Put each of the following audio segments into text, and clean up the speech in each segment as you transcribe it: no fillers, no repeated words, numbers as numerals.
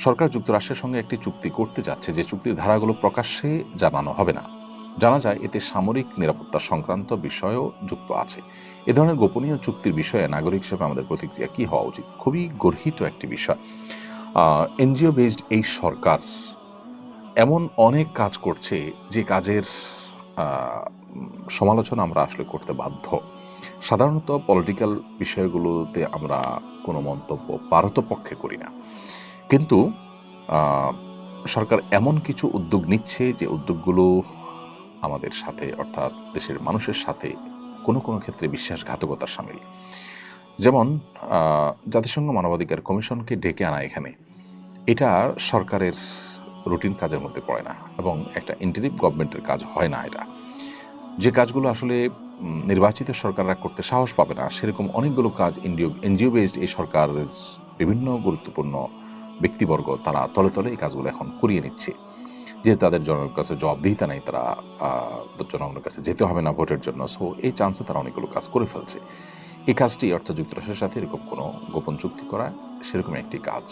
সরকার যুক্তরাষ্ট্রের সঙ্গে একটি চুক্তি করতে যাচ্ছে, যে চুক্তির ধারাগুলো প্রকাশ্যে জানানো হবে না। জানা যায় এতে সামরিক নিরাপত্তা সংক্রান্ত বিষয়ও যুক্ত আছে। এ ধরনের গোপনীয় চুক্তির বিষয়ে নাগরিক হিসেবে আমাদের প্রতিক্রিয়া কি হওয়া উচিত? খুবই গর্হিত একটি বিষয়। এনজিও বেসড এই সরকার এমন অনেক কাজ করছে যে কাজের সমালোচনা আমরা আসলে করতে বাধ্য। সাধারণত পলিটিক্যাল বিষয়গুলোতে আমরা কোনো মন্তব্য পারতপক্ষে করি না, কিন্তু সরকার এমন কিছু উদ্যোগ নিচ্ছে যে উদ্যোগগুলো আমাদের সাথে, অর্থাৎ দেশের মানুষের সাথে কোনো কোনো ক্ষেত্রে বিশ্বাসঘাতকতার সামিল। যেমন জাতিসংঘ মানবাধিকার কমিশনকে ডেকে আনা এখানে, এটা সরকারের রুটিন কাজের মধ্যে পড়ে না এবং একটা ইন্টারিম গভর্নমেন্টের কাজ হয় না। এটা যে কাজগুলো আসলে নির্বাচিত সরকাররা করতে সাহস পাবে না, সেরকম অনেকগুলো কাজ এনজিও বেসড এই সরকারের বিভিন্ন গুরুত্বপূর্ণ ব্যক্তিবর্গ তারা তলে তলে এই কাজগুলো এখন করিয়ে নিচ্ছে, যেহেতু তাদের জনগণের কাছে জবাবদিহিতা নেই, তারা জনগণের কাছে যেতে হবে না ভোটের জন্য। সো এই চান্সে তারা অনেকগুলো কাজ করে ফেলছে। এই কাজটি অর্থাৎ যুক্তরাষ্ট্রের সাথে এরকম কোনো গোপন চুক্তি করা, সেরকম একটি কাজ।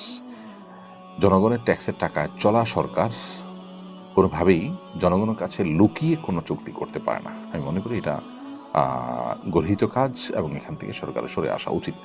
জনগণের ট্যাক্সের টাকায় চলা সরকার কোনোভাবেই জনগণের কাছে লুকিয়ে কোনো চুক্তি করতে পারে না। আমি মনে করি এটা গর্হিত কাজ এবং এখান থেকে সরকারের সরে আসা উচিত।